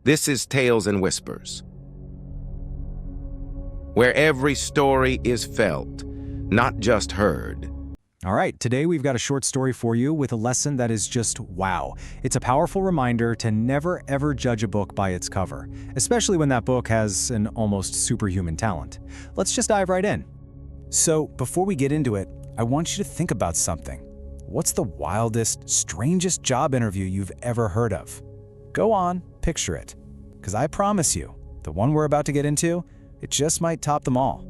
This is Tales and Whispers, where every story is felt, not just heard. All right, today we've got a short story for you with a lesson that is just wow. It's a powerful reminder to never ever judge a book by its cover, especially when that book has an almost superhuman talent. Let's just dive right in. So, before we get into it, I want you to think about something. What's the wildest, strangest job interview you've ever heard of? Go on, picture it. Because I promise you, the one we're about to get into, it just might top them all.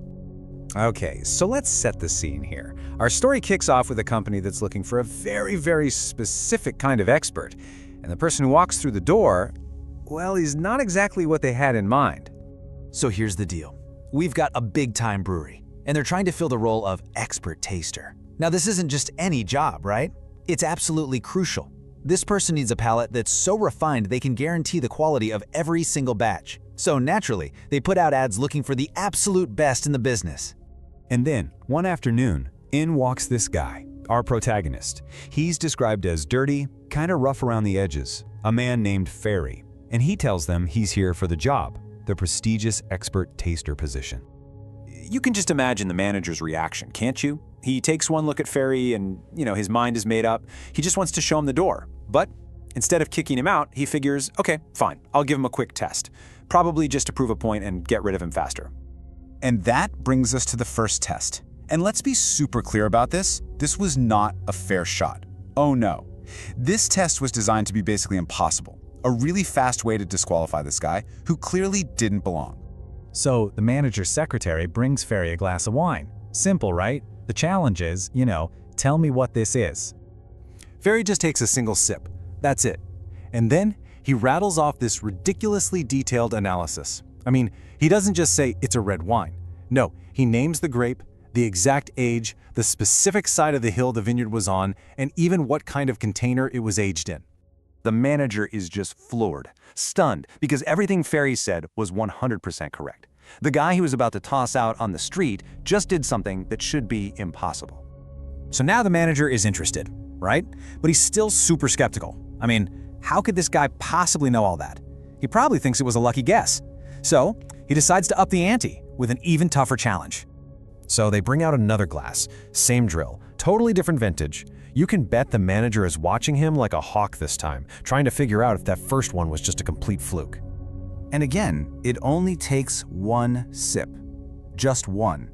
Okay, so let's set the scene here. Our story kicks off with a company that's looking for a very specific kind of expert. And the person who walks through the door, well, he's not exactly what they had in mind. So here's the deal. We've got a big-time brewery, and they're trying to fill the role of expert taster. Now, this isn't just any job, right? It's absolutely crucial. This person needs a palate that's so refined they can guarantee the quality of every single batch. So naturally, they put out ads looking for the absolute best in the business. And then, one afternoon, in walks this guy, our protagonist. He's described as dirty, kind of rough around the edges, a man named Ferry. And he tells them he's here for the job, the prestigious expert taster position. You can just imagine the manager's reaction, can't you? He takes one look at Ferry and, his mind is made up. He just wants to show him the door. But instead of kicking him out, he figures, okay, fine, I'll give him a quick test. Probably just to prove a point and get rid of him faster. And that brings us to the first test. And let's be super clear about this. This was not a fair shot. Oh no. This test was designed to be basically impossible. A really fast way to disqualify this guy who clearly didn't belong. So the manager's secretary brings Ferry a glass of wine. Simple, right? The challenge is, tell me what this is. Ferry just takes a single sip. That's it. And then he rattles off this ridiculously detailed analysis. I mean, he doesn't just say it's a red wine. No, he names the grape, the exact age, the specific side of the hill the vineyard was on, and even what kind of container it was aged in. The manager is just floored, stunned, because everything Ferry said was 100% correct. The guy he was about to toss out on the street just did something that should be impossible. So now the manager is interested, right? But he's still super skeptical. I mean, how could this guy possibly know all that? He probably thinks it was a lucky guess. So he decides to up the ante with an even tougher challenge. So they bring out another glass, same drill, totally different vintage. You can bet the manager is watching him like a hawk this time, trying to figure out if that first one was just a complete fluke. And again, it only takes one sip. Just one.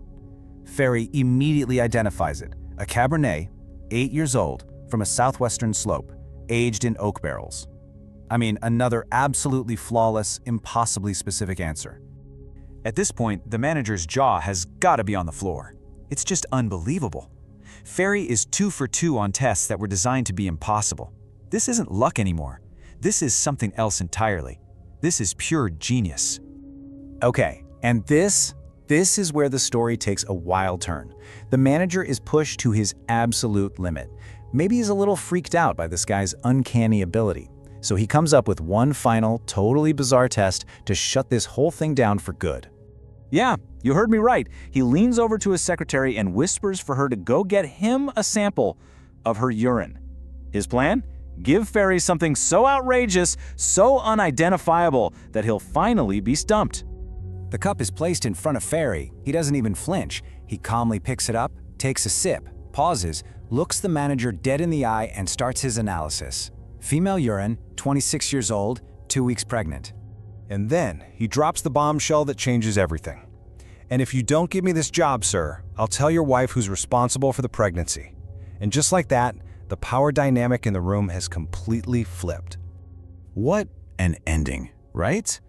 Ferry immediately identifies it. A Cabernet, 8 years old, from a southwestern slope, aged in oak barrels. I mean, another absolutely flawless, impossibly specific answer. At this point, the manager's jaw has got to be on the floor. It's just unbelievable. Ferry is 2 for 2 on tests that were designed to be impossible. This isn't luck anymore. This is something else entirely. This is pure genius. Okay, and this is where the story takes a wild turn. The manager is pushed to his absolute limit. Maybe he's a little freaked out by this guy's uncanny ability. So he comes up with one final, totally bizarre test to shut this whole thing down for good. Yeah, you heard me right. He leans over to his secretary and whispers for her to go get him a sample of her urine. His plan? Give Ferry something so outrageous, so unidentifiable, that he'll finally be stumped. The cup is placed in front of Ferry. He doesn't even flinch. He calmly picks it up, takes a sip, pauses, looks the manager dead in the eye, and starts his analysis. Female urine, 26 years old, 2 weeks pregnant. And then he drops the bombshell that changes everything. And if you don't give me this job, sir, I'll tell your wife who's responsible for the pregnancy. And just like that, the power dynamic in the room has completely flipped. What an ending, right?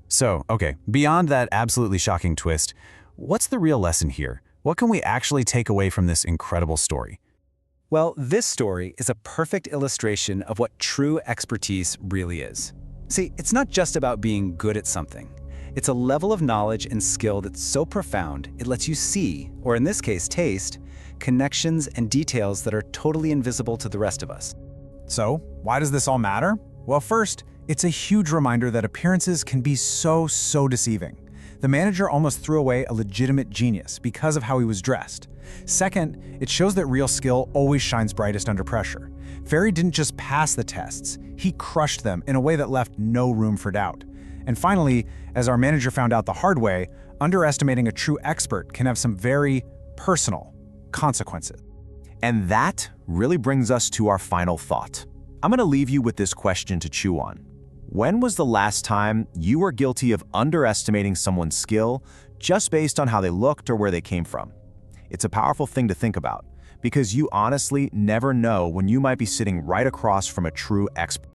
So, okay, beyond that absolutely shocking twist, what's the real lesson here? What can we actually take away from this incredible story? Well, this story is a perfect illustration of what true expertise really is. See, it's not just about being good at something. It's a level of knowledge and skill that's so profound it lets you see, or in this case taste, connections and details that are totally invisible to the rest of us. So, why does this all matter? Well, first, it's a huge reminder that appearances can be so deceiving. The manager almost threw away a legitimate genius because of how he was dressed. Second, it shows that real skill always shines brightest under pressure. Ferry didn't just pass the tests, he crushed them in a way that left no room for doubt. And finally, as our manager found out the hard way, underestimating a true expert can have some very personal consequences. And that really brings us to our final thought. I'm going to leave you with this question to chew on. When was the last time you were guilty of underestimating someone's skill just based on how they looked or where they came from? It's a powerful thing to think about, because you honestly never know when you might be sitting right across from a true expert.